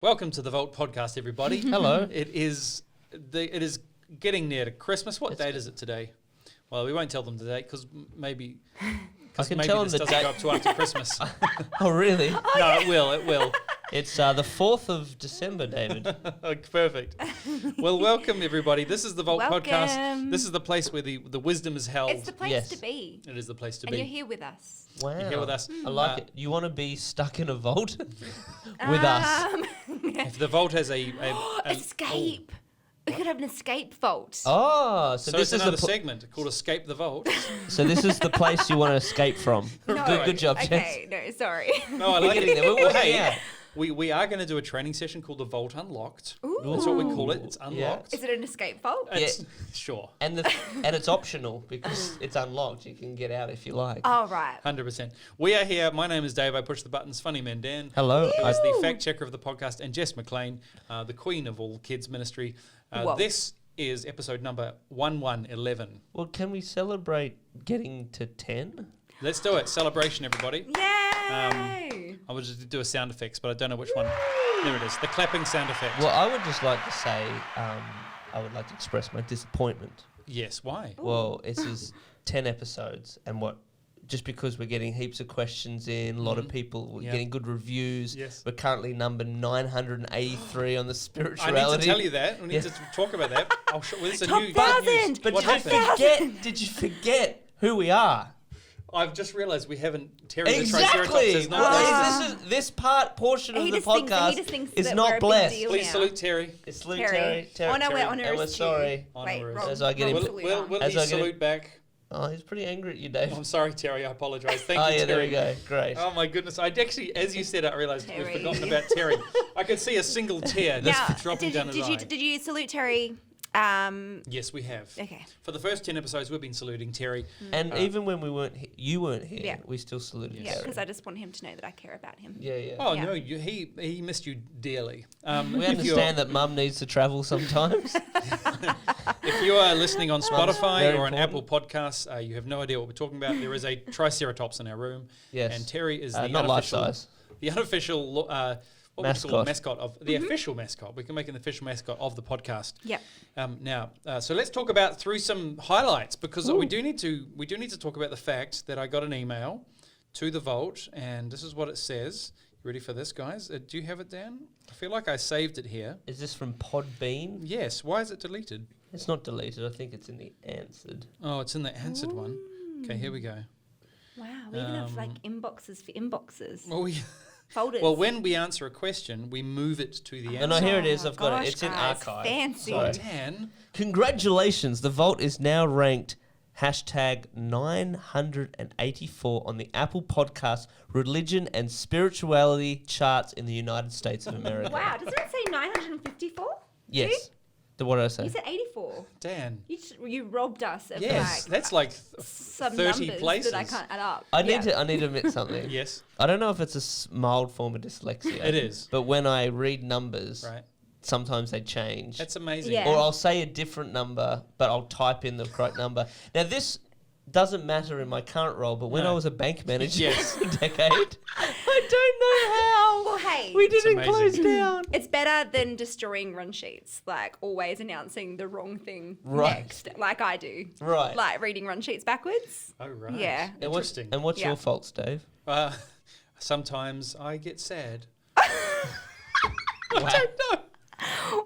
Welcome to the Vault podcast, everybody. Hello. It is getting near to Christmas. What date is it today? Well, we won't tell them the date because maybe this doesn't go up to after Christmas. Oh, really? No, it will. It's the 4th of December, David. Perfect. Well, welcome everybody. This is the Vault Welcome. podcast. This is the place where the wisdom is held. It's the place Yes. to be. It is the place to And be. you're here with us. Wow. You're here with us. I like it. You want to be stuck in a vault with us? If the Vault has a Escape. We could have an escape vault. Oh, so this it's is another the segment called Escape the Vault. so this is the place you want to escape from. No. Good job, Jess. Okay, no, sorry. No, I We're like getting it. there. We're working Hey, out. we are going to do a training session called the Vault Unlocked. Ooh. That's what we call it. It's Yeah. unlocked. Is it an escape vault? It's, Sure. And it's optional because it's unlocked. You can get out if you like. Oh, right. 100%. We are here. My name is Dave. I push the buttons. Funny man Dan. Hello. Who is the Woo. fact checker of the podcast, and Jess Mclean, the queen of all kids ministry. Whoa. This is episode number 1111. Well, can we celebrate getting to 10? Let's do it. Celebration, everybody. Yay! I would just do a sound effects, but I don't know which one. There it is. The clapping sound effect. Well, I would just like to say I would like to express my disappointment. Yes. Why? Well, this is 10 episodes, and just because we're getting heaps of questions in, a lot of people, we're getting good reviews. Yes. We're currently number 983 on the I spirituality. need to tell you that. We need to talk about that. I'll show. Well, this is a Top new 1,000. news. But What did you happened? Did you forget who we are? I've just realised we haven't. Terry the Exactly. Triceratops is not listed. This portion of He the just thinks podcast is that not we're a big blessed. deal. Please now. salute Terry. It's Luke Terry. Terry. Oh, no, we're Terry. honours And we're too. sorry. Wait, Honours. wrong. As I get him- wrong salute Will As he I get salute back? Oh, he's pretty angry at you, Dave. I'm sorry, Terry. I apologise. Thank Oh, you, yeah, Terry. there we go. Great. Oh my goodness! I actually, as you said, I realised we've Terry. forgotten about Terry. I could see a single tear Now, just dropping down his eye. did you salute Terry? Yes, we have. Okay. For the first 10 episodes, we've been saluting Terry. And even when we weren't, you weren't here. Yeah. We still saluted Yeah, Terry. because I just want him to know that I care about him. Yeah, yeah. Oh Yeah. no, he missed you dearly. We if you're- understand that Mum needs to travel sometimes. If you are listening on Spotify Very or on important. Apple Podcasts, you have no idea what we're talking about. There is a Triceratops in our room. Yes. And Terry is the not life unofficial, size. the unofficial mascot of the official mascot. We can make an official mascot of the podcast. Yep. Now, so let's talk about through some highlights because we do need to talk about the fact that I got an email to the Vault, and this is what it says. You ready for this, guys? Do you have it, Dan? I feel like I saved it here. Is this from Podbean? Yes. Why is it deleted? It's not deleted. I think it's in the answered. Oh, it's in the answered one. Okay, here we go. Wow, we even have like inboxes for inboxes. Well, Folders. when we answer a question, we move it to the And answer. no, here it is. Oh I've got gosh, it. It's in guys, archive. fancy. Sorry. Dan, Congratulations. The Vault is now ranked hashtag 984 on the Apple Podcast Religion and Spirituality charts in the United States of America. Wow, doesn't it say 954? Yes. What did I say? You said 84. Dan. You robbed us of Yes, that's like some 30 numbers places. that I can't add up. I need to admit something. Yes, I don't know if it's a mild form of dyslexia. it is. But when I read numbers, Right. sometimes they change. That's amazing. Yeah. Or I'll say a different number, but I'll type in the correct number. Now, this doesn't matter in my current role, but when No. I was a bank manager Yes. for a decade, I don't know how. Well, hey, We didn't amazing. close down. it's better than destroying run sheets, like always announcing the wrong thing Right. next, like I do. Right. Like reading run sheets backwards. Oh, right. Yeah. And what's- Interesting. And what's Yeah. your faults, Dave? Sometimes I get sad. Wow.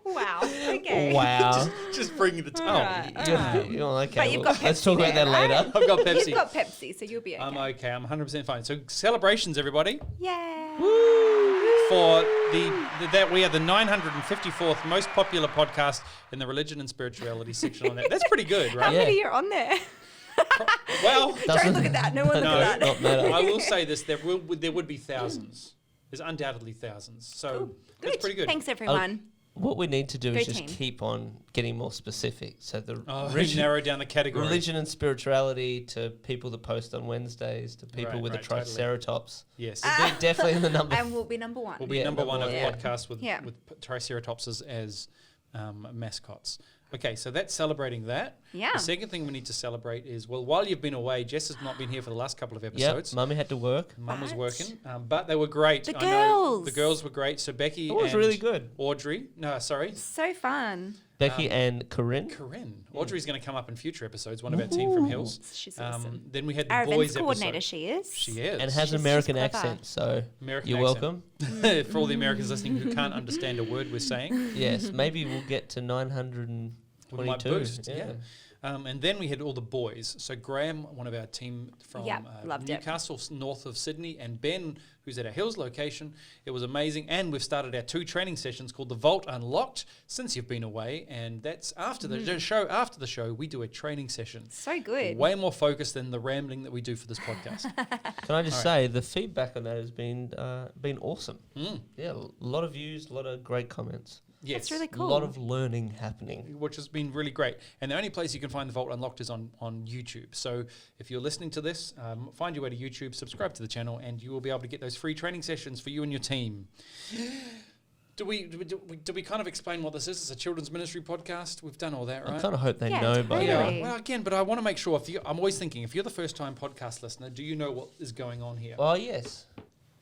Wow. Okay. Wow. Just bringing the tone. Alright. Okay. But you've well, got let's Pepsi talk about there, that right? later. I've got Pepsi. You've got Pepsi, so you'll be okay. I'm okay. I'm 100% fine. So celebrations, everybody, Yeah. for that we are the 954th most popular podcast in the religion and spirituality section on that. That's pretty good, How right? Yeah. many are on there? Well, Don't look at that. No one look No. at that. Not matter. I will say this: there would be thousands. There's undoubtedly thousands. So that's pretty good. Thanks, everyone. What we need to do Go is just team. keep on getting more specific. So the Narrow down the category. religion and spirituality to people that post on Wednesdays to people Right, with right, the totally. Triceratops. Yes. They're definitely in the number. And we'll be number one. We'll be Yeah, number one of yeah. podcasts with Yeah. Triceratopses as mascots. Okay, so that's celebrating that. Yeah. The second thing we need to celebrate is, well, while you've been away, Jess has not been here for the last couple of episodes. Yep, Mummy had to work. Mum was What? working, but they were great. The I know the girls. girls were great. So Becky It was and really good. Audrey, So fun. Becky and Corinne. Corinne. Audrey's going to come up in future episodes, one of our team from Hills. She's awesome. Then we had the Our boys events coordinator, episode. she is. She is. And has She's an American clever. accent, so American you're accent. welcome. For all the Americans listening who can't understand a word we're saying. Yes, maybe we'll get to We might 922. boost, yeah. And then we had all the boys. So Graham, one of our team from Yep, loved it. Newcastle, north of Sydney, and Ben, who's at our Hills location. It was amazing. And we've started our 2 training sessions called The Vault Unlocked since you've been away. And that's after the show. After the show, we do a training session. So good. Way more focused than the rambling that we do for this podcast. Can I just say the feedback on that has been awesome. Yeah, a lot of views, a lot of great comments. Yes. That's really A cool. lot of learning happening. Which has been really great. And the only place you can find The Vault Unlocked is on YouTube. So if you're listening to this, find your way to YouTube, subscribe to the channel, and you will be able to get those free training sessions for you and your team. Do we kind of explain what this is? It's a children's ministry podcast. We've done all that, right? I kind of hope they Yeah, know by totally. now. Yeah. Well, again, but I want to make sure, I'm always thinking, if you're the first time podcast listener, do you know what is going on here? Oh, yes.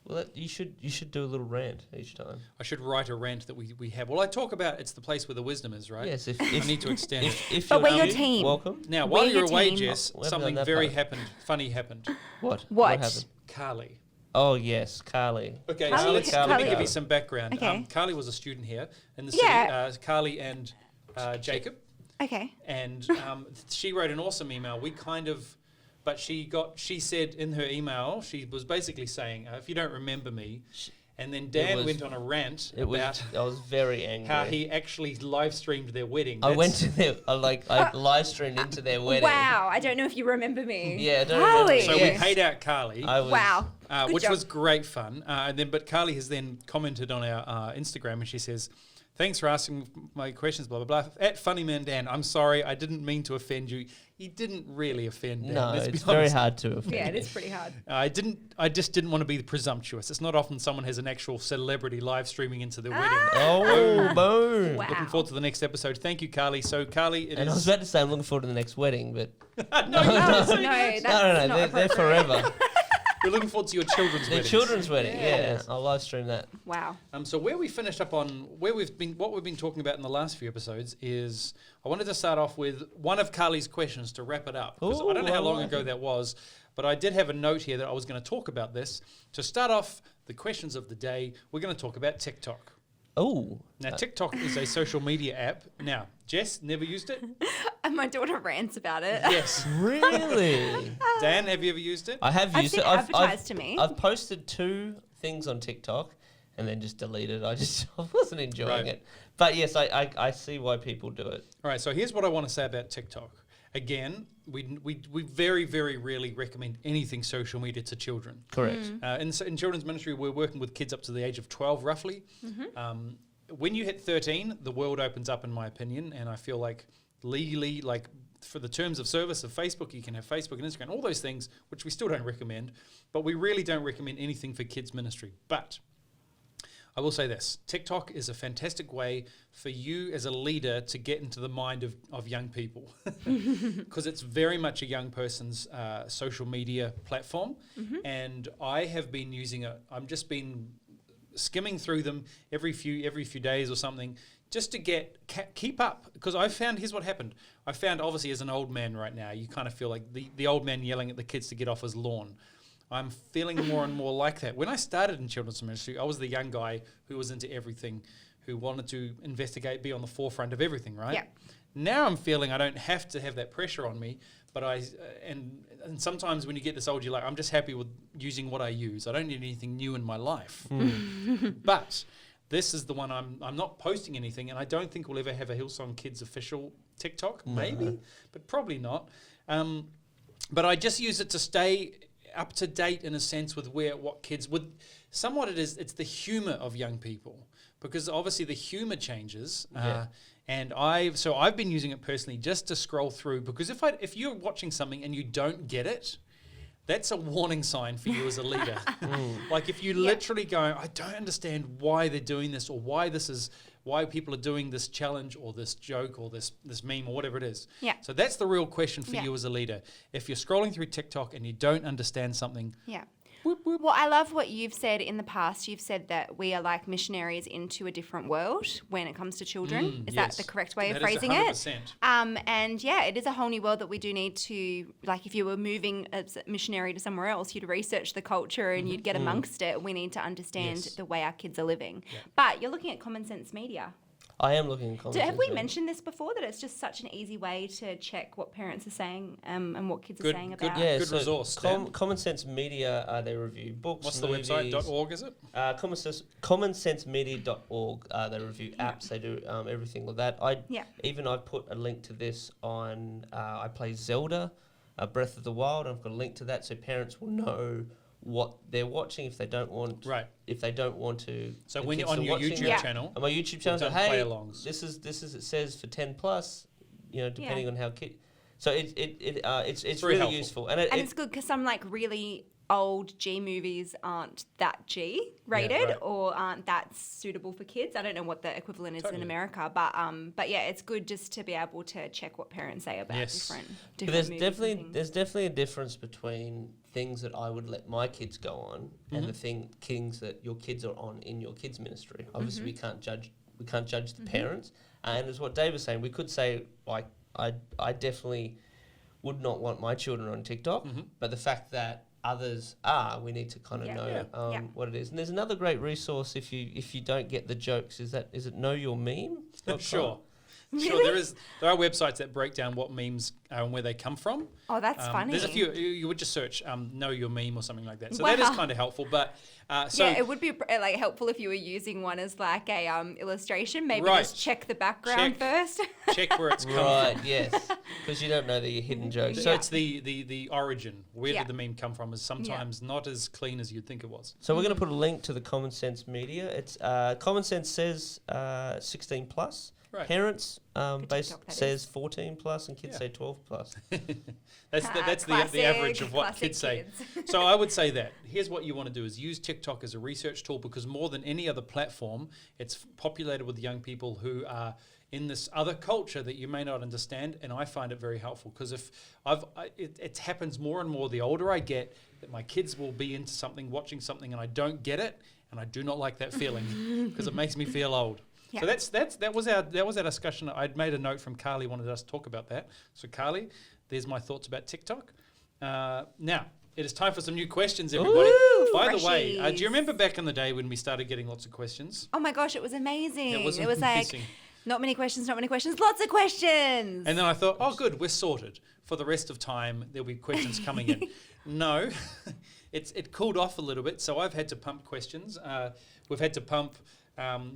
Well, you should do a little rant each time. I should write a rant that we have. Well, I talk about it's the place where the wisdom is, right? Yes, if I need to extend it. if But you're we're your new, team. welcome. Now, We're while your you're away, team. Jess, We haven't something done that very part. funny happened. What? What? happened? Carly. Oh, yes, Carly. Okay, Carly- so let me Carly- give you some background. Okay. Carly was a student here in the Yeah. city. Carly and Jacob, Okay. and she wrote an awesome email. But she said in her email, she was basically saying, if you don't remember me, and then Dan was- went on a rant I about was very angry. how he actually live streamed their wedding. I went That's- to their, I live streamed into their wedding. Wow. I don't know if you remember me. Yeah, I don't Carly. remember. So we Yes. paid out Carly. I was, Wow. Good Which job. was great fun. But Carly has then commented on our Instagram, and she says, "Thanks for asking my questions, blah, blah, blah. At Funnyman Dan, I'm sorry, I didn't mean to offend you." He didn't really offend Dan. No, let's be it's very honest. hard to offend. Yeah, it is pretty hard. I just didn't want to be presumptuous. It's not often someone has an actual celebrity live streaming into their wedding. Oh, boom. Wow. Looking forward to the next episode. Thank you, Carly. So, Carly, it And I was is... about to say I'm looking forward to the next wedding, but no, you No, didn't say that. that's no, not they're appropriate. forever. We're looking forward to your children's Their weddings. children's wedding, yeah. Yes. I'll live stream that. Wow. So where we finished up on what we've been talking about in the last few episodes is I wanted to start off with one of Carly's questions to wrap it up, because I don't know how long ago that was, but I did have a note here that I was going to talk about this. To start off the questions of the day, we're going to talk about TikTok. Oh, Now, TikTok is a social media app. Now, Jess, never used it? And my daughter rants about it. Yes. really? Dan, have you ever used it? I have I've used seen it. it advertised to me. I've posted 2 things on TikTok and then just deleted. I wasn't enjoying Right. it. But yes, I see why people do it. All right, so here's what I want to say about TikTok. Again, we very, very rarely recommend anything social media to children. Correct. In children's ministry, we're working with kids up to the age of 12, roughly. When you hit 13, the world opens up, in my opinion, and I feel like legally, like for the terms of service of Facebook, you can have Facebook and Instagram, all those things, which we still don't recommend, but we really don't recommend anything for kids ministry. But I will say this, TikTok is a fantastic way for you as a leader to get into the mind of young people, because it's very much a young person's social media platform. And I have been using it. I've just been skimming through them every few days or something, just to keep up. Because I found, here's what happened. I found, obviously, as an old man right now, you kind of feel like the old man yelling at the kids to get off his lawn. I'm feeling more and more like that. When I started in children's ministry, I was the young guy who was into everything, who wanted to investigate, be on the forefront of everything, right? Yeah. Now I'm feeling I don't have to have that pressure on me, but and sometimes when you get this old, you're like, I'm just happy with using what I use. I don't need anything new in my life. But this is the one I'm not posting anything, and I don't think we'll ever have a Hillsong Kids official TikTok, maybe, but probably not. But I just use it to stay up to date in a sense with what kids would. Somewhat it's the humor of young people, because obviously the humor changes. And I've been using it personally just to scroll through, because if you're watching something and you don't get it, that's a warning sign for you as a leader. Like if you literally go, I don't understand why they're doing this or why people are doing this challenge or this joke or this meme or whatever it is. Yeah. So that's the real question for you as a leader. If you're scrolling through TikTok and you don't understand something, Well, I love what you've said in the past. You've said that we are like missionaries into a different world when it comes to children. Is that the correct way of phrasing it? And yeah, it is a whole new world that we do need to, like if you were moving as a missionary to somewhere else, you'd research the culture and you'd get amongst it. We need to understand the way our kids are living. Yeah. But you're looking at Common Sense Media. I am looking at Common Sense. Have we mentioned this before, that it's just such an easy way to check what parents are saying and what kids are saying about? Good resource. Common Sense Media, they review books, What's movies, the website? .org, is it? commonsensemedia.org. They review apps. They do everything like that. I've put a link to this on. I play Zelda, Breath of the Wild. I've got a link to that so parents will know what they're watching if they don't want to. So when you're on your YouTube channel, on my YouTube channel, so hey, this is it says for 10 plus, depending on how so it's really helpful. useful and it's good because some like really old G movies aren't that G rated or aren't that suitable for kids. I don't know what the equivalent is in America, but yeah, it's good just to be able to check what parents say about different there's movies. There's definitely a difference between things that I would let my kids go on and the things that your kids are on in your kids' ministry. Obviously, we can't judge the parents. And as what Dave was saying, we could say like I definitely would not want my children on TikTok, but the fact that others are, we need to kind of know what it is. And there's another great resource if you don't get the jokes. Is it Know Your Meme? Sure. Really? Sure, there are websites that break down what memes are and where they come from. Oh, that's funny. There's a few. You would just search Know Your Meme or something like that. So that is kind of helpful. But it would be like helpful if you were using one as like a illustration. Maybe just check the background first. Check where it's come from. Yes, because you don't know the hidden jokes. So it's the origin. Where did the meme come from? Is sometimes not as clean as you'd think it was. So we're going to put a link to the Common Sense Media. It's Common Sense says 16 plus. Right. Parents says 14 plus and kids say 12 plus. That's the average of what kids say. So I would say that. Here's what you want to do is use TikTok as a research tool because more than any other platform, it's populated with young people who are in this other culture that you may not understand, and I find it very helpful because it happens more and more the older I get that my kids will be into something, watching something, and I don't get it, and I do not like that feeling because it makes me feel old. Yeah. So that was our discussion. I'd made a note from Carly, wanted us to talk about that. So Carly, there's my thoughts about TikTok. Now it is time for some new questions, everybody. Ooh, By the way, do you remember back in the day when we started getting lots of questions? Oh my gosh, it was amazing. It was like not many questions, lots of questions. And then I thought, oh good, we're sorted. For the rest of time, there'll be questions coming in. No, it cooled off a little bit, so I've had to pump questions. We've had to pump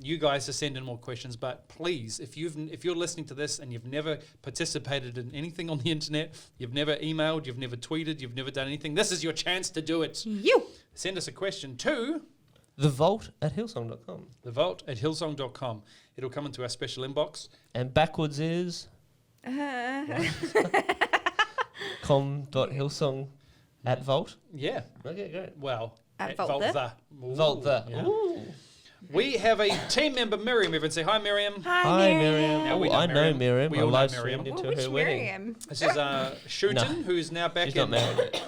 you guys to send in more questions, but please, if you're listening to this and you've never participated in anything on the internet, you've never emailed, you've never tweeted, you've never done anything, this is your chance to do it. Send us a question to thevault@hillsong.com. thevault@hillsong.com. It'll come into our special inbox. And backwards is com.hillsong@vault. Yeah. Okay, great. Well, at Vault Vault the. Yeah. Ooh. We have a team member, Miriam. Everyone say hi, Miriam. Hi, Miriam. Now we I know Miriam. We all know Miriam. Into which her wedding. Miriam? This is Shooten, who's now back She's in. not married.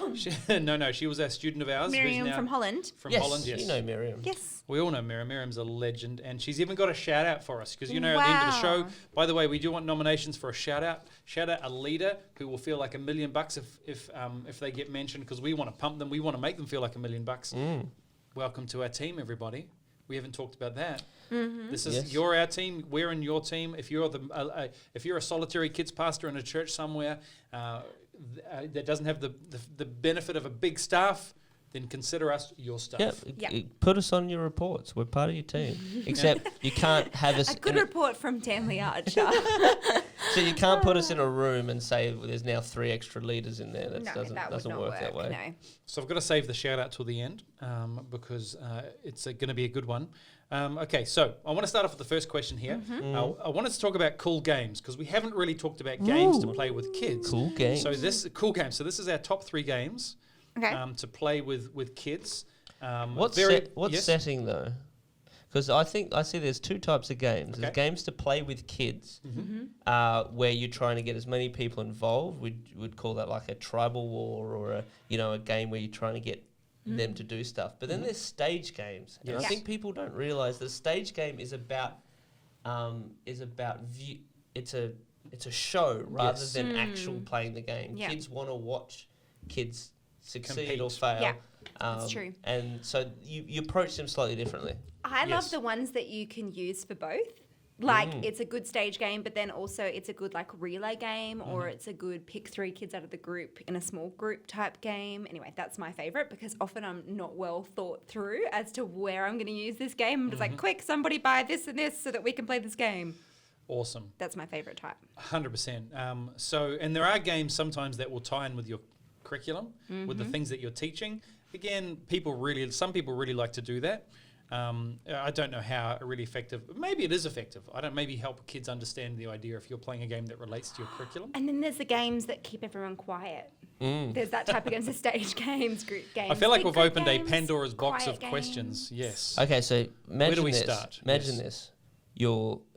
No, she was a student of ours. Miriam from Holland. From Holland, yes. You know Miriam. Yes. We all know Miriam. Miriam's a legend, and she's even got a shout out for us because at the end of the show. By the way, we do want nominations for a shout out. Shout out a leader who will feel like $1 million if they get mentioned because we want to pump them. We want to make them feel like $1 million. Welcome to our team, everybody. We haven't talked about that. Mm-hmm. This is you're our team. We're in your team. If you're if you're a solitary kids pastor in a church somewhere that doesn't have the benefit of a big staff, then consider us your staff. Yeah, put us on your reports. We're part of your team. Except you can't have us. A good report from Danley Archer. So you can't put us in a room and say there's now 3 extra leaders in there. That doesn't work that way. No. So I've got to save the shout out till the end because it's going to be a good one. Okay, so I want to start off with the first question here. I wanted to talk about cool games because we haven't really talked about games to play with kids. Cool games. So this is our top 3 games to play with kids. What setting though? Because I see there's two types of games. Okay. There's games to play with kids, where you're trying to get as many people involved. We'd call that like a tribal war, or a game where you're trying to get them to do stuff. But then there's stage games, and I think people don't realise the stage game is about view. It's a show rather than actual playing the game. Yeah. Kids want to watch kids succeed Compete. or fail. Yeah. That's true. And so you approach them slightly differently. I love the ones that you can use for both. Like, it's a good stage game, but then also it's a good, like, relay game, or it's a good pick 3 kids out of the group in a small group type game. Anyway, that's my favourite, because often I'm not well thought through as to where I'm going to use this game. I'm just like, quick, somebody buy this and this so that we can play this game. Awesome. That's my favourite type. 100%. And there are games sometimes that will tie in with your curriculum, with the things that you're teaching. Again, some people really like to do that. I don't know how really effective. Maybe it is effective. Maybe help kids understand the idea if you're playing a game that relates to your curriculum. And then there's the games that keep everyone quiet. There's that type of games, the stage games, group games. I feel like we've opened games, a Pandora's box quiet of games. questions. Yes. Okay, so imagine Where do we this. start? Imagine this.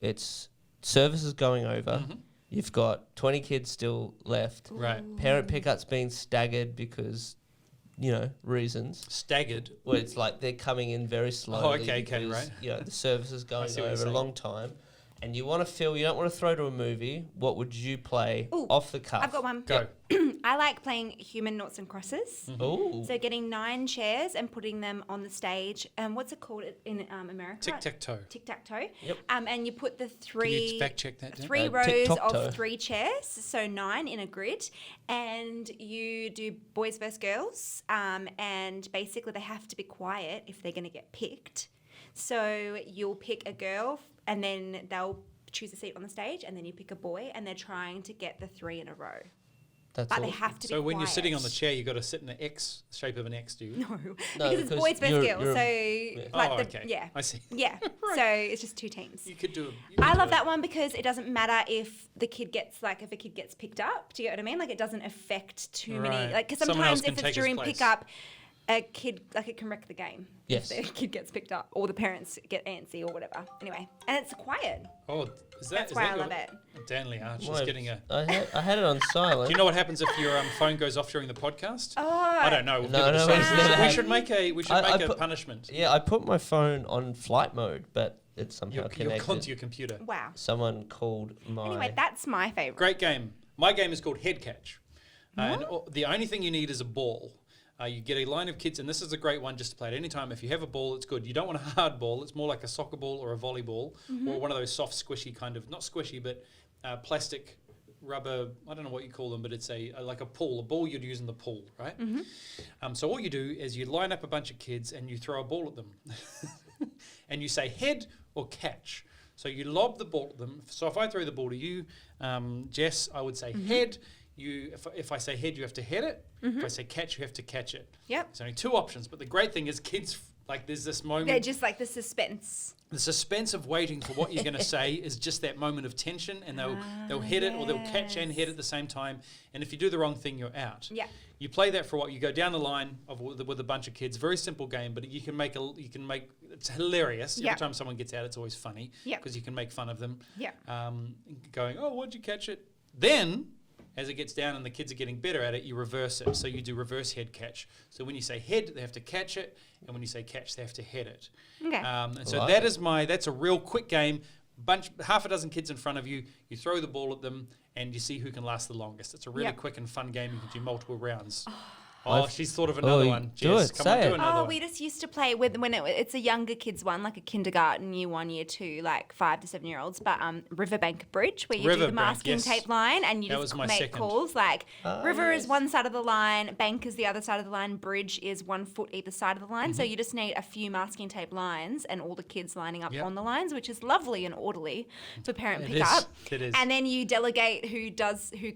It's services going over. You've got 20 kids still left. Right. Parent pickup's being staggered because, reasons. Staggered. Well, it's like they're coming in very slowly. Okay, because, right. The service is going see what you're over a saying. long time. And you want to you don't want to throw to a movie. What would you play off the cuff? I've got one. Go. I like playing human noughts and crosses. Ooh. So getting 9 chairs and putting them on the stage. What's it called in America? Tic-tac-toe. Tic-tac-toe. Yep. And you put the Can you fact check that? Dan? 3 rows tic-tac-toe. of 3 chairs, so 9 in a grid, and you do boys versus girls, and basically they have to be quiet if they're going to get picked. So you'll pick a girl, and then they'll choose a seat on the stage, and then you pick a boy, and they're trying to get the 3 in a row. That's But all. they have to be So when you're quiet. sitting on the chair, you've got to sit in an X shape of an X, do you? No, No, because it's because boys versus you're- girls. you're- So like okay. yeah, I see. yeah. So it's just 2 teams. You could do it. I love that one because it doesn't matter if a kid gets picked up. Do you get what I mean? Like, it doesn't affect too many. Right. Like, because Someone else sometimes can if it's take his during place. pickup, a kid, like, it can wreck the game. Yes. If the kid gets picked up, or the parents get antsy or whatever. Anyway, and it's quiet. Oh, is that? That's is why that I your- love it. Danley Arch is Well, getting a. I had it on silent. Do you know what happens if your phone goes off during the podcast? Oh, I don't know. We'll No, give it a no, say. it's never We should make a put- punishment. Yeah, I put my phone on flight mode, but it's somehow You're connected. onto your computer. Wow. Someone called my... Anyway, that's my favourite. Great game. My game is called Head Catch. And the only thing you need is a ball. You get a line of kids, and this is a great one just to play at any time. If you have a ball, it's good. You don't want a hard ball. It's more like a soccer ball or a volleyball, or one of those soft, squishy kind of, not squishy, but plastic, rubber, I don't know what you call them, but it's like a ball you'd use in the pool, right? So all you do is you line up a bunch of kids and you throw a ball at them. And you say head or catch. So you lob the ball at them. So if I throw the ball to you, Jess, I would say head. If I say head, you have to head it. If I say catch, you have to catch it. Yep. There's only 2 options, but the great thing is kids, like, there's this moment. They're just like the suspense. The suspense of waiting for what you're going to say is just that moment of tension, and they'll hit it or they'll catch and hit at the same time. And if you do the wrong thing, you're out. Yeah. You play that for a while. You go down the line with a bunch of kids. Very simple game, but you can make it's hilarious. Yeah. Every time someone gets out, it's always funny Yeah. because you can make fun of them. Yeah. Going, oh, why'd you catch it? Then, as it gets down and the kids are getting better at it, you reverse it. So you do reverse head catch. So when you say head, they have to catch it, and when you say catch, they have to head it. Okay. And so Like that's a real quick game. Half a dozen kids in front of you. You throw the ball at them, and you see who can last the longest. It's a really Yep. quick and fun game. You can do multiple rounds. She's thought of another Oh, one. do Jess, it, come say on, do it. another Oh, one. we just used to play when it's a younger kids one, like a kindergarten, year 1, year 2, like 5 to 7 year olds. But Riverbank Bridge, where you do the Riverbank, masking yes. tape line, and you That just was my make second. calls like river yes. is one side of the line, bank is the other side of the line, bridge is 1 foot either side of the line. So you just need a few masking tape lines and all the kids lining up Yep. on the lines, which is lovely and orderly for parent It pickup. is. It is. And then you delegate who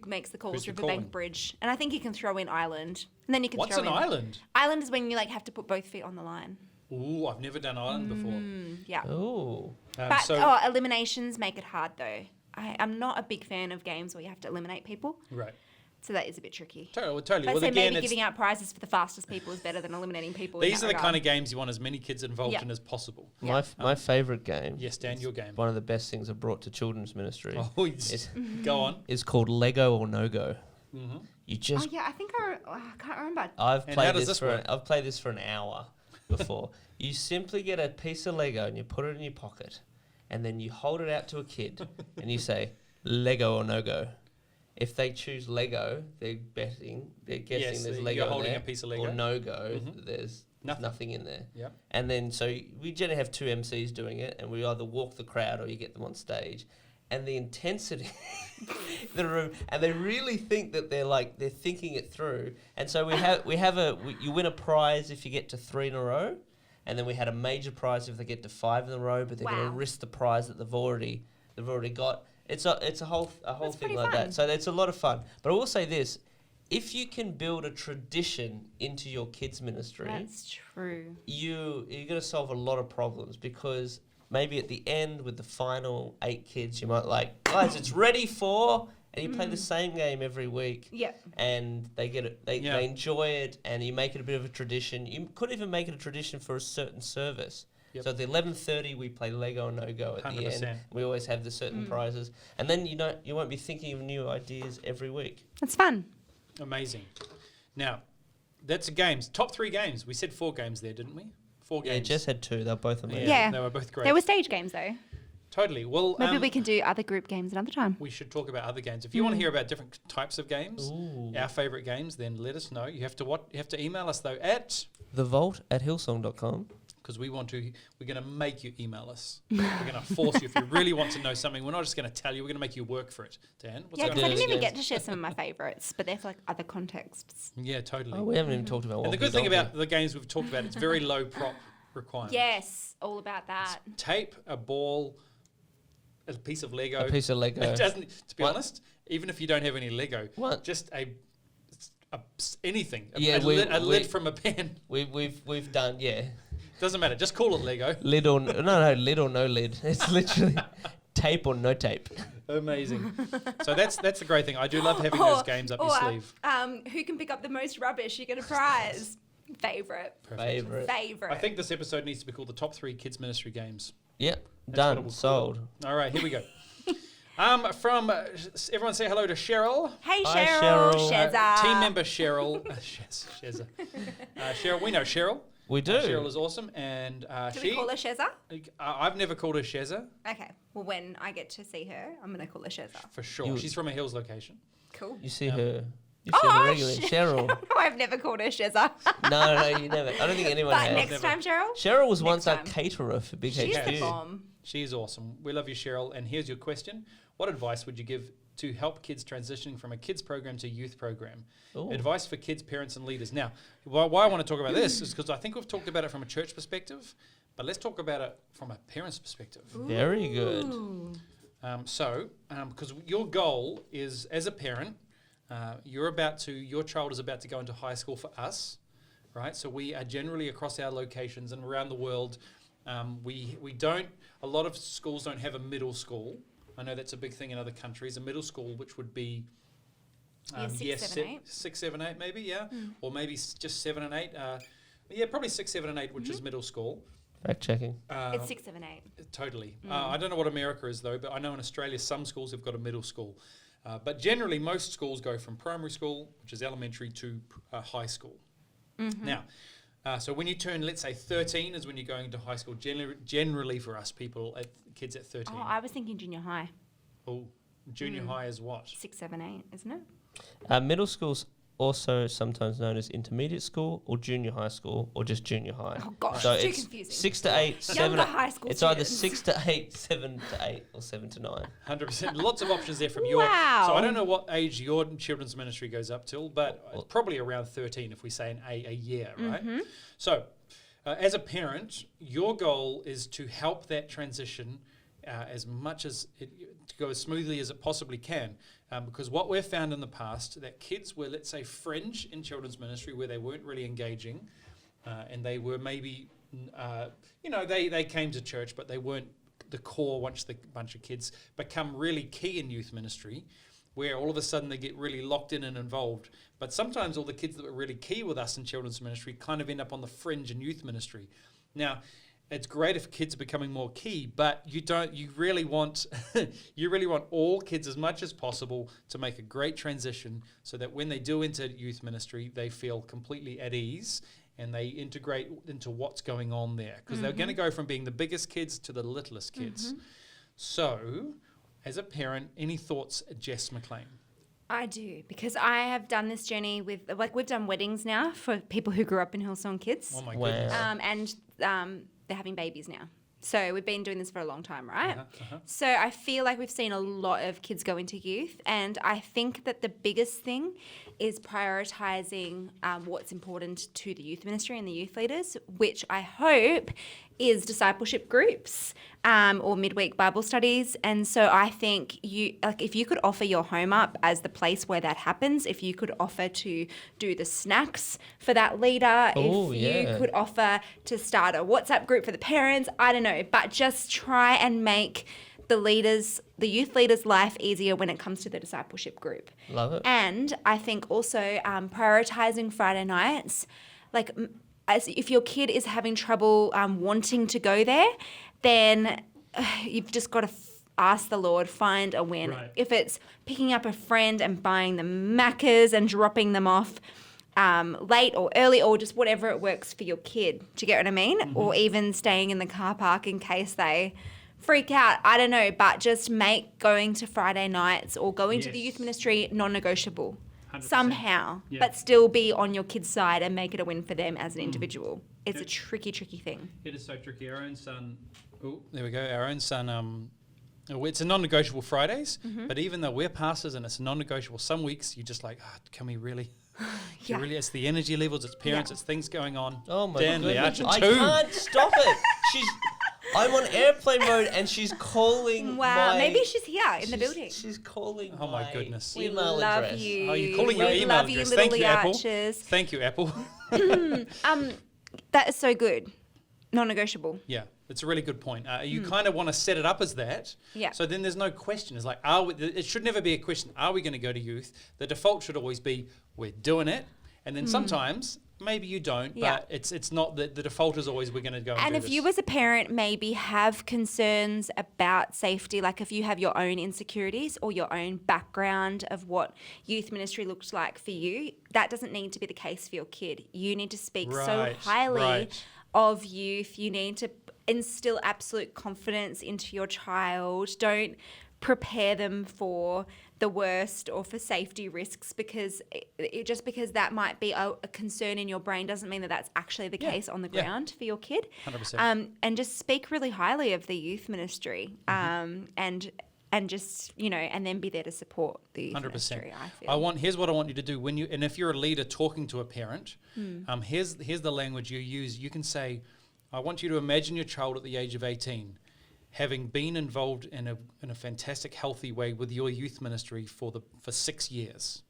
makes the calls. Who's the Riverbank calling? Bridge, and I think you can throw in Island, and then you can What's throw an in island? Island is when you have to put both feet on the line. Ooh, I've never done island before. Yeah. Ooh. But eliminations make it hard though. I'm not a big fan of games where you have to eliminate people. Right. So that is a bit tricky. Totally. But Well, so again, maybe giving out prizes for the fastest people is better than eliminating people. these are the kind of games you want as many kids involved in as possible. My favourite game. Yes, Dan, your game. One of the best things I've brought to children's ministry. Oh, go on. Is called Lego or No Go. Mm-hmm. You just. Oh yeah, I think I can't remember. I've played this for an hour before. You simply get a piece of Lego and you put it in your pocket, and then you hold it out to a kid and you say Lego or No Go. If they choose Lego, they're guessing there's Lego you're holding there, a piece of Lego. or No Go, there's nothing in there. Yep. And then so we generally have two MCs doing it, and we either walk the crowd or you get them on stage. And the intensity in the room, and they really think that they're thinking it through. And so you win a prize if you get to 3 in a row, and then we had a major prize if they get to 5 in a row, but they're going to risk the prize that they've already got. It's a whole thing like that. So it's a lot of fun. But I will say this: if you can build a tradition into your kids' ministry, That's true. you're going to solve a lot of problems, because maybe at the end with the final 8 kids, you might guys, it's ready for, and you play the same game every week. Yeah. And they get it, they enjoy it, and you make it a bit of a tradition. You could even make it a tradition for a certain service. Yep. So at the 11:30 we play Lego or No Go at 100%. The end. We always have the certain prizes, and then you won't be thinking of new ideas every week. That's fun. Amazing. Now, that's games. Top 3 games. We said 4 games there, didn't we? 4 games. Yeah, Jess had 2. They're both amazing. Yeah. They were both great. They were stage games though. Totally. Well, maybe we can do other group games another time. We should talk about other games. If you want to hear about different types of games, our favourite games, then let us know. You have to email us though at thevault@hillsong.com. Because we're going to make you email us. We're going to force you. If you really want to know something, we're not just going to tell you. We're going to make you work for it. Dan, because I didn't even get to share some of my favourites, but they're for other contexts. Yeah, totally. Oh, we haven't even talked about. And the good thing about the games we've talked about, it's very low prop requirement. Yes, all about that. It's tape, a ball, a piece of Lego. A piece of Lego. It doesn't. To be honest, even if you don't have any Lego, just anything. A lid from a pen. We've done Doesn't matter. Just call it Lego. Lid or lid or no lid. It's literally tape or no tape. Amazing. So that's the great thing. I do love having those games up your sleeve. Who can pick up the most rubbish? You get a prize. Favorite. I think this episode needs to be called the top 3 kids ministry games. Yep. Done. Sold. All right. Here we go. From everyone say hello to Cheryl. Hey Cheryl. Shezza. Team member Cheryl. Shezza. Cheryl, we know Cheryl. We do. Cheryl is awesome, and do we call her Shezza? I've never called her Shezza. Okay. Well, when I get to see her, I'm going to call her Shezza. For sure. She's from a Hills location. Cool. You see her. You see her regularly. Cheryl. No, I've never called her Shezza. No, you never. I don't think anyone has. But next time, Cheryl? Sheryl was once our caterer for Big HQ. She's the bomb. She is awesome. We love you, Cheryl. And here's your question. What advice would you give to help kids transitioning from a kids program to youth program? Ooh. Advice for kids, parents, and leaders. Now, why I want to talk about this is because I think we've talked about it from a church perspective, but let's talk about it from a parent's perspective. Ooh. Very good. Because your goal is, as a parent, your child is about to go into high school for us, right? So we are generally across our locations and around the world. A lot of schools don't have a middle school. I know that's a big thing in other countries. A middle school, which would be 6, 7, 8 maybe, or maybe just 7 and 8. Probably 6, 7, and 8, which is middle school. Fact checking. It's 6, 7, 8. Totally. I don't know what America is though, but I know in Australia some schools have got a middle school. But generally, most schools go from primary school, which is elementary, to high school. Mm-hmm. Now, so when you turn, let's say 13 is when you're going to high school, generally for us kids at 13. Oh, I was thinking junior high. Oh, junior high is what? 6, 7, 8, isn't it? Middle school's also sometimes known as intermediate school or junior high school or just junior high. Oh gosh, so too it's confusing. 6 to 8, 7 Younger high school It's students. either 6 to 8, 7 to 8, or 7 to 9. 100%. Lots of options there from your. Wow. So I don't know what age your children's ministry goes up till, but probably around 13 if we say an A year, right? Mm-hmm. So as a parent, your goal is to help that transition as much as to go as smoothly as it possibly can. Because what we've found in the past, that kids were, let's say, fringe in children's ministry where they weren't really engaging and they were maybe, they came to church, but they weren't the core once the bunch of kids become really key in youth ministry. where all of a sudden they get really locked in and involved. But sometimes all the kids that were really key with us in children's ministry kind of end up on the fringe in youth ministry. Now, it's great if kids are becoming more key, but you really want all kids as much as possible to make a great transition so that when they do enter youth ministry, they feel completely at ease and they integrate into what's going on there. Because they're going to go from being the biggest kids to the littlest kids. So, as a parent, any thoughts, Jess Mclean? I do, because I have done this journey with, we've done weddings now for people who grew up in Hillsong Kids. Oh my goodness. And they're having babies now. So we've been doing this for a long time, right? So I feel like we've seen a lot of kids go into youth, and I think that the biggest thing is prioritizing what's important to the youth ministry and the youth leaders, which I hope is discipleship groups or midweek Bible studies. And so I think if you could offer your home up as the place where that happens, if you could offer to do the snacks for that leader, you could offer to start a WhatsApp group for the parents, I don't know, but just try and make the youth leaders' life easier when it comes to the discipleship group. Love it. And I think also prioritizing Friday nights, as if your kid is having trouble wanting to go there, then you've just got to ask the Lord, find a win. Right. If it's picking up a friend and buying them Maccas and dropping them off late or early, or just whatever it works for your kid. Do you get what I mean? Or even staying in the car park in case they freak out. I don't know, but just make going to Friday nights or going to the youth ministry non-negotiable. 100%. Somehow, but still be on your kid's side and make it a win for them as an individual. It's a tricky thing. It is so tricky. Our own son, there we go. Our own son, it's a non-negotiable Fridays, but even though we're pastors and it's non-negotiable, some weeks you're just like, can we really? Really, it's the energy levels, it's parents, it's things going on. Oh my goodness. I can't stop it. I'm on airplane mode and she's calling maybe she's here in the building. She's calling Oh my goodness. We email love address. you. Oh, you're calling your We email love address. you, Thank you, Apple. Archers. Thank you, Apple. That is so good. Non-negotiable. Yeah, it's a really good point. You kind of want to set it up as that. Yeah. So then there's no question. It's like, it should never be a question, are we going to go to youth? The default should always be, we're doing it. And then sometimes, maybe you don't, but it's not the default is always we're going to go and do if this. you as a parent maybe have concerns about safety, like if you have your own insecurities or your own background of what youth ministry looks like for you, that doesn't need to be the case for your kid. You need to speak so highly of youth. You need to instill absolute confidence into your child. Don't prepare them for the worst or for safety risks, because just because that might be a concern in your brain doesn't mean that that's actually the case on the ground for your kid. 100%. And just speak really highly of the youth ministry, and just, and then be there to support the youth 100%. ministry, I feel. Here's what I want you to do and if you're a leader talking to a parent, here's the language you use. You can say, I want you to imagine your child at the age of 18 having been involved in a fantastic, healthy way with your youth ministry for 6 years.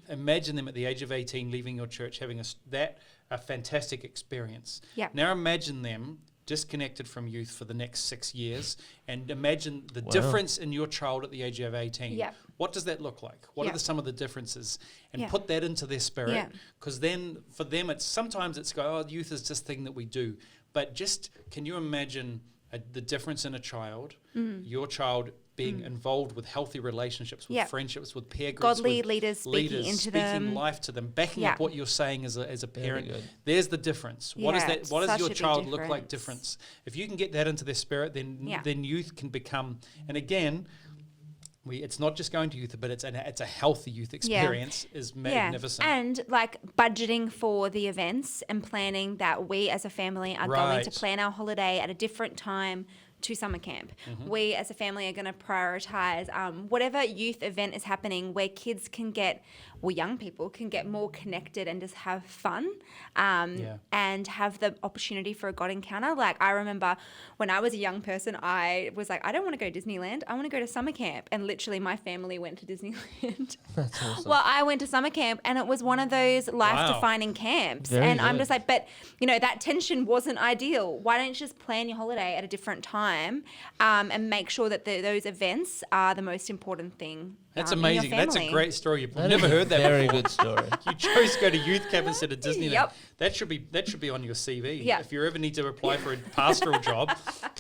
Imagine them at the age of 18 leaving your church, having a fantastic experience. Yep. Now imagine them disconnected from youth for the next 6 years, and imagine the difference in your child at the age of 18. Yep. What does that look like? What are some of the differences? And Yeah. put that into their spirit, because then for them, sometimes it's youth is just thing that we do. But just, can you imagine the difference in a child, your child being involved with healthy relationships, with friendships, with peer groups, Godly with leaders speaking into speaking them. life to them, backing up what you're saying as a parent. good. There's the difference. What is Yeah, that? it's What does such your a big child look like? difference. Difference. If you can get that into their spirit, then youth can become. And again, it's not just going to youth, but it's a healthy youth experience is magnificent. And budgeting for the events and planning that we as a family are going to plan our holiday at a different time to summer camp. We as a family are going to prioritize whatever youth event is happening where kids can young people can get more connected and just have fun and have the opportunity for a God encounter. Like, I remember when I was a young person, I was like, I don't want to go to Disneyland. I want to go to summer camp. And literally my family went to Disneyland. That's awesome. Well, I went to summer camp and it was one of those life-defining camps. Very and I'm good. just like, but, that tension wasn't ideal. Why don't you just plan your holiday at a different time? time and make sure that those events are the most important thing. That's in your amazing. That's a family. great story. I've never heard that Very before. good story. You chose to go to youth camp instead of Disneyland. Yep. That should be on your CV. Yeah. If you ever need to apply for a pastoral job,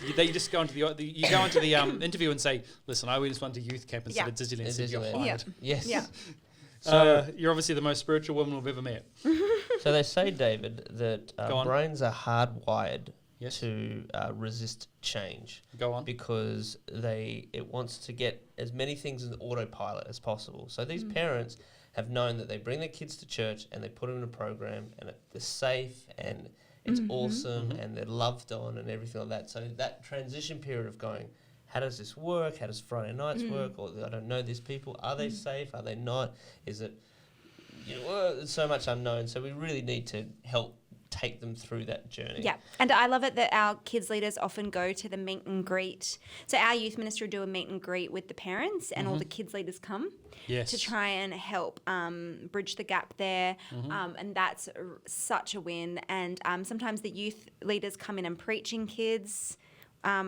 you just go into the interview and say, "Listen, I just went to youth camp instead of Disneyland." It's So you're Disneyland. hired. Yes. Yeah. So, You're obviously the most spiritual woman we've ever met. so they say, David, that Go on. brains are hardwired Yes. to resist change. Go on. Because it wants to get as many things in autopilot as possible. So these parents have known that they bring their kids to church and they put them in a program and they're safe and it's awesome and they're loved on and everything like that. So that transition period of going, how does this work? How does Friday nights work? Or I don't know these people. Are they safe? Are they not? Is it, there's so much unknown. So we really need to help take them through that journey. Yeah, and I love it that our kids leaders often go to the meet and greet. So our youth ministry do a meet and greet with the parents, and all the kids leaders come to try and help bridge the gap there, and that's such a win. And sometimes the youth leaders come in and preaching kids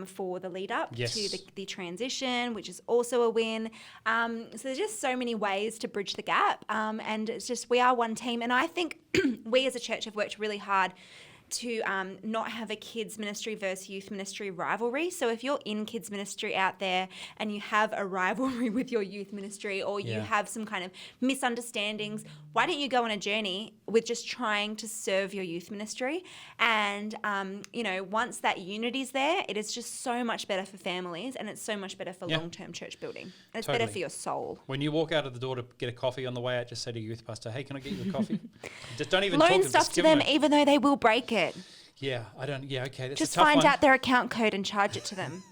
for the lead up to the transition, which is also a win. So there's just so many ways to bridge the gap. And it's just, we are one team. And I think we as a church have worked really hard to not have a kids ministry versus youth ministry rivalry. So if you're in kids ministry out there and you have a rivalry with your youth ministry or you have some kind of misunderstandings, why don't you go on a journey with just trying to serve your youth ministry? And, once that unity's there, it is just so much better for families and it's so much better for long-term church building. And it's better for your soul. When you walk out of the door to get a coffee on the way out, just say to your youth pastor, "Hey, can I get you a coffee?" Just don't even Loan talk to them. stuff Just to give them, a- even though they will break it. Yeah, I don't. Yeah, okay. That's Just a tough find one. out their account code and charge it to them.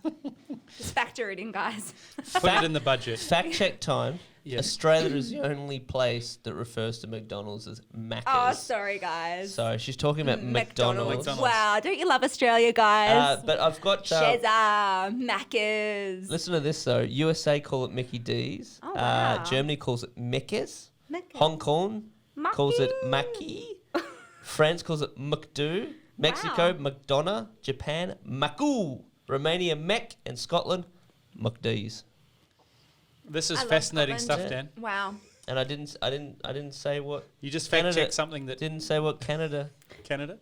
Just factor it in, guys. Put it in the budget. Fact check time. Yes. Australia is the only place that refers to McDonald's as Macca's. Oh, sorry, guys. So she's talking about McDonald's. Wow, don't you love Australia, guys? But I've got... Shezza, Macca's. listen to this, though. USA call it Mickey D's. Oh, wow. Germany calls it Meccas. Macca's. Hong Kong calls it Mackie. Mackie. France calls it McDo. Mexico, Wow. McDonough. Japan, Macoo. Romania, Mec. And Scotland, McD's. This is I love fascinating Scotland. stuff, Dan. Wow. And I didn't say what... You just Canada- fact check something that Didn't say what Canada Canada.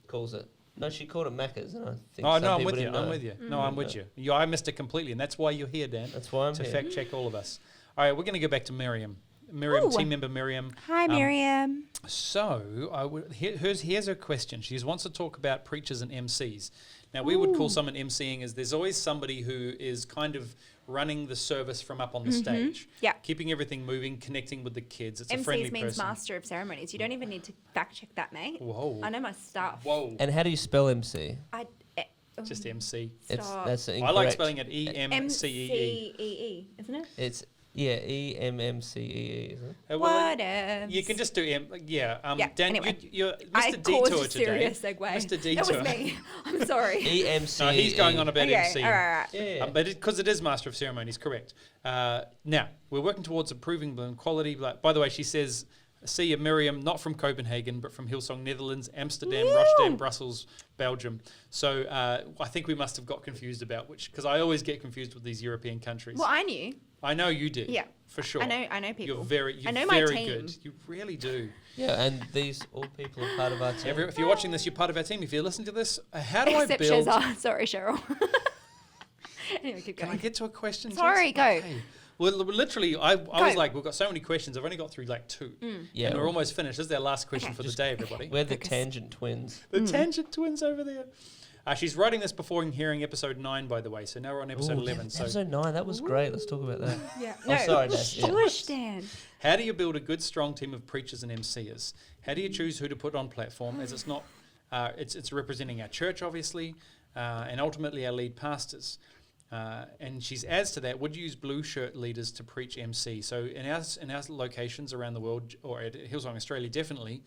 calls it. No, she called it Macca's, and I think Oh some no, I'm people with you. didn't know. I'm with you. No, I'm with you. I missed it completely, and that's why you're here, Dan. That's why I'm to here. fact check all of us. All right, we're going to go back to Miriam. Miriam, Ooh. team member Miriam. Hi, Miriam. So here's her question. She wants to talk about preachers and MCs. Now, we would call someone MCing as there's always somebody who is kind of running the service from up on the stage. Yeah. Keeping everything moving, connecting with the kids. It's a MCs friendly means person. master of ceremonies. You don't even need to fact check that, mate. Whoa. I know my stuff. Whoa. And how do you spell MC? Just MC. That's incorrect. I like spelling it M-C-E-E, E-M-C-E-E. isn't it? It's EMMCEE, isn't it? What You can just do Dan, anyway. you're I Mr. caused Detour a today. serious segue. Mr. That Detour. was me. I'm sorry. EMCEE. No, he's going on about Okay, MC. all right. Yeah. But because it is Master of Ceremonies, correct. Now, we're working towards improving the quality. By the way, she says, see you, Miriam, not from Copenhagen, but from Hillsong, Netherlands, Amsterdam, Woo! Rotterdam, Brussels, Belgium. So I think we must have got confused about which, because I always get confused with these European countries. Well, I knew. I know you did. Yeah. For sure. I know people. You're very I know my very team. good. You really do. Yeah, and these all people are part of our team. If you're watching this, you're part of our team. If you listen to this, how do Except I build... Shezza. Sorry, Cheryl. Anyway, keep Can I going. get to a question? Sorry, Jess? go. Okay. Well, literally, I was like, we've got so many questions. I've only got through like 2. Yeah, And we're almost finished. This is our last question Okay. for the day, everybody. We're the Focus. tangent twins. The Tangent Twins over there. She's writing this before hearing episode 9, by the way. So now we're on episode Ooh, 11. So episode 9, that was great. Let's talk about that. Yeah. Oh, sorry, Jess. Yeah. Shush, Dan. how do you build a good, strong team of preachers and MCers? How do you choose who to put on platform? As it's not, it's representing our church, obviously, and ultimately our lead pastors. And she adds to that, would you use blue shirt leaders to preach MC? So in our locations around the world, or at Hillsong Australia, definitely,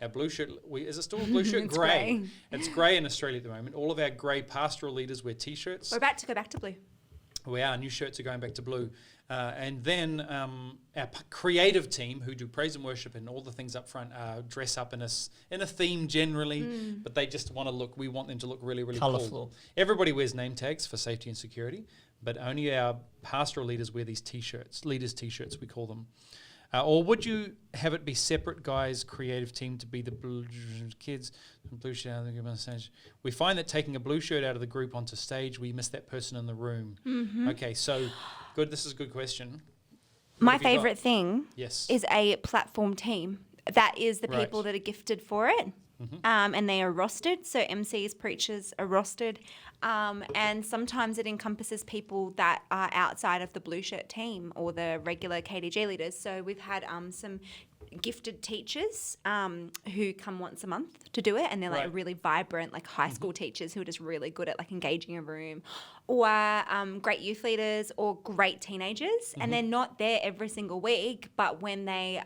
our blue shirt, is it still a blue shirt? It's grey. grey. It's grey in Australia at the moment. All of our grey pastoral leaders wear T-shirts. We're about to go back to blue. We are. New shirts are going back to blue. And then our creative team, who do praise and worship and all the things up front, dress up in a theme generally, but they just want to look. We want them to look really, really colourful. Cool. Everybody wears name tags for safety and security, but only our pastoral leaders wear these T-shirts, leaders T-shirts we call them. Or would you have it be separate guys, creative team to be the blue kids, blue shirt out of the stage? We find that taking a blue shirt out of the group onto stage, we miss that person in the room. Mm-hmm. Okay, so good. This is a good question. My favourite thing is a platform team. That is the people that are gifted for it. Mm-hmm. And they are rostered. So MCs, preachers are rostered. And sometimes it encompasses people that are outside of the blue shirt team or the regular KDG leaders. So we've had some gifted teachers who come once a month to do it, and they're like really vibrant, like high school teachers who are just really good at like engaging a room, or great youth leaders or great teenagers, and they're not there every single week, but when they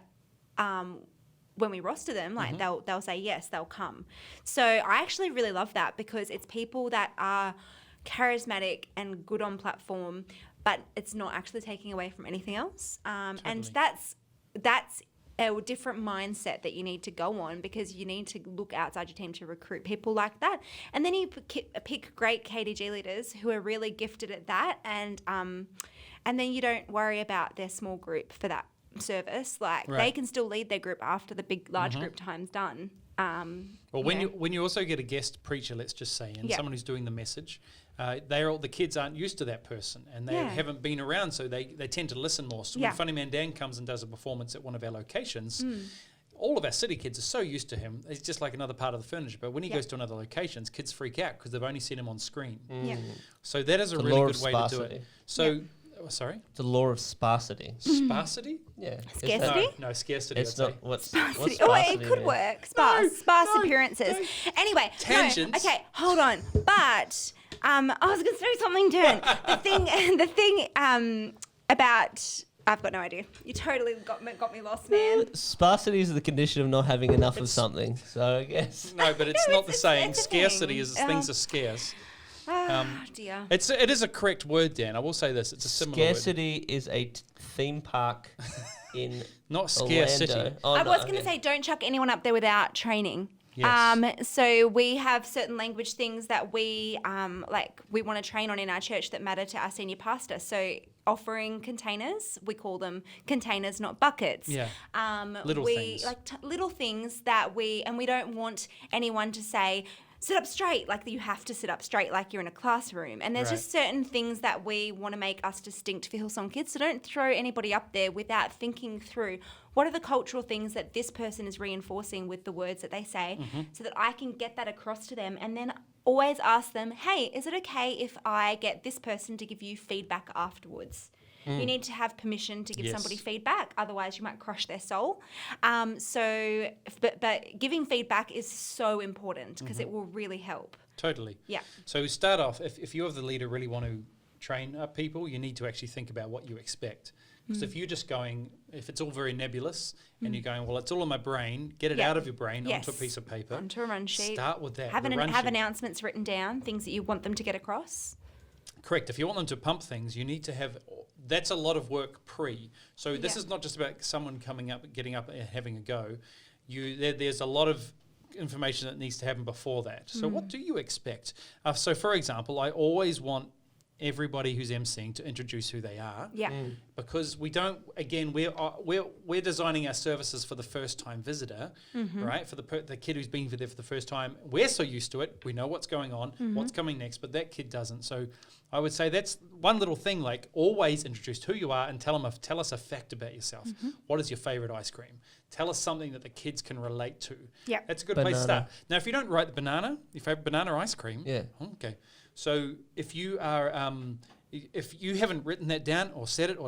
when we roster them, like they'll say yes, they'll come. So I actually really love that because it's people that are charismatic and good on platform, but it's not actually taking away from anything else. And that's a different mindset that you need to go on, because you need to look outside your team to recruit people like that. And then you pick great KDG leaders who are really gifted at that, and then you don't worry about their small group for that service. Like they can still lead their group after the big large group time's done. When you also get a guest preacher, let's just say, and someone who's doing the message, the kids aren't used to that person, and they haven't been around, so they tend to listen more. So when Funny Man Dan comes and does a performance at one of our locations, all of our city kids are so used to him. He's just like another part of the furniture. But when he goes to another locations, kids freak out because they've only seen him on screen. So that is a really good way to do it. So. Sorry? The law of sparsity. Sparsity? Yeah. Scarcity? No, scarcity. It's not what's sparsity. sparsity. It could work. Sparse appearances. Anyway. Tangents. No, okay, hold on. But I was going to say something different. The thing about... I've got no idea. You totally got me lost, man. Sparsity is the condition of not having enough of something. So I guess... No, but it's not the same. Scarcity is things are scarce. Dear. It is a correct word, Dan. I will say this. It's a similar Scarcity word. is a theme park in not scarcity. I was going to say, don't chuck anyone up there without training. Yes. So we have certain language things that we we want to train on in our church that matter to our senior pastor. So offering containers, we call them containers, not buckets. Yeah. Little things. Little things that we don't want anyone to say, sit up straight, like you have to sit up straight like you're in a classroom. And there's just certain things that we want to make us distinct for Hillsong kids. So don't throw anybody up there without thinking through what are the cultural things that this person is reinforcing with the words that they say, so that I can get that across to them. And then always ask them, hey, is it okay if I get this person to give you feedback afterwards? You need to have permission to give somebody feedback, otherwise you might crush their soul. But giving feedback is so important because it will really help. Totally. Yeah. So start off, if you as the leader really want to train up people, you need to actually think about what you expect. Because if you're just going, if it's all very nebulous and you're going, well, it's all in my brain, get it out of your brain onto a piece of paper. Onto a run sheet. Start with that. Have announcements written down, things that you want them to get across. Correct. If you want them to pump things, you need to have... That's a lot of work pre. So this is not just about someone coming up, getting up and having a go. There's a lot of information that needs to happen before that. So what do you expect? So for example, I always want everybody who's emceeing to introduce who they are. Yeah. Because we don't, again, we're designing our services for the first time visitor, right? For the kid who's been there for the first time. We're so used to it. We know what's going on, what's coming next, but that kid doesn't. So I would say that's one little thing, like always introduce who you are and tell us a fact about yourself. What is your favorite ice cream? Tell us something that the kids can relate to. Yeah. That's a good place to start. Now, if you don't write your favorite banana ice cream. Yeah. Okay. So if you are, if you haven't written that down or said it,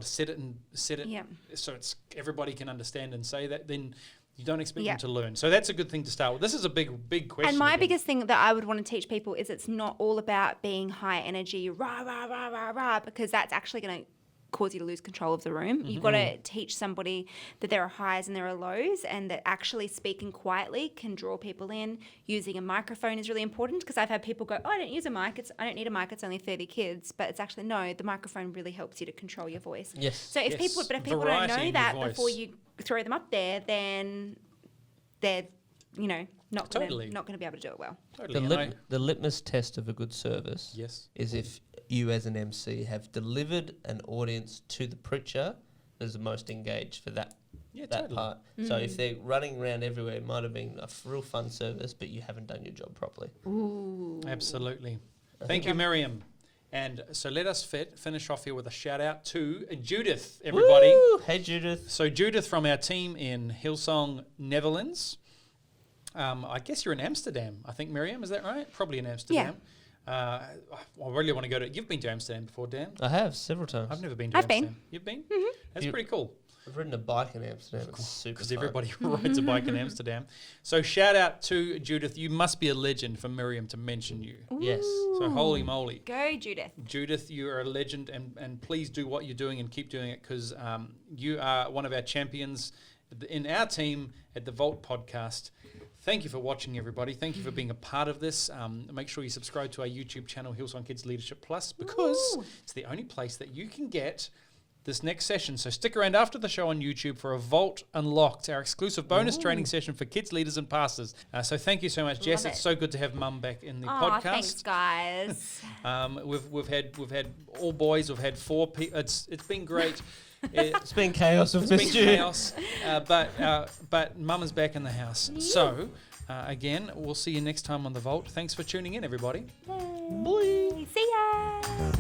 so it's everybody can understand and say that, then you don't expect them to learn. So that's a good thing to start with. This is a big question. And my biggest thing that I would want to teach people is it's not all about being high energy, rah, rah, rah, rah, rah, because that's actually going to cause you to lose control of the room. You've got to teach somebody that there are highs and there are lows, and that actually speaking quietly can draw people in. Using a microphone is really important, because I've had people go, I don't use a mic. I don't need a mic. It's only 30 kids. But it's actually, no, the microphone really helps you to control your voice. Yes. So if people don't know that before you throw them up there, then they're, not going to be able to do it well. Totally. The litmus test of a good service is if you as an MC have delivered an audience to the preacher that is the most engaged for that part. So if they're running around everywhere, it might have been a real fun service, but you haven't done your job properly. Ooh. Absolutely. Thank you, Miriam. And so let us finish off here with a shout out to Judith, everybody. Woo! Hey, Judith. So Judith from our team in Hillsong, Netherlands. I guess you're in Amsterdam, I think, Miriam. Is that right? Probably in Amsterdam. Yeah. I really want to go to... You've been to Amsterdam before, Dan? I have, several times. I've never been to Amsterdam. You've been? Mm-hmm. That's pretty cool. I've ridden a bike in Amsterdam. It's super because everybody rides a bike in Amsterdam. So shout out to Judith. You must be a legend for Miriam to mention you. Ooh. Yes. So holy moly. Go, Judith. Judith, you are a legend, and please do what you're doing and keep doing it, because you are one of our champions in our team at the Vault Podcast. Thank you for watching, everybody. Thank you for being a part of this. Make sure you subscribe to our YouTube channel, Hillsong Kids Leadership Plus, because it's the only place that you can get this next session. So stick around after the show on YouTube for a Vault Unlocked, our exclusive bonus training session for kids, leaders, and pastors. So thank you so much, Jess. It's so good to have Mum back in the podcast. Thanks, guys. We've had all boys. We've had 4 people. It's been great. It's been chaos. It's been chaos. But Mum is back in the house. Yeah. So again, we'll see you next time on the Vault. Thanks for tuning in, everybody. Bye. See ya.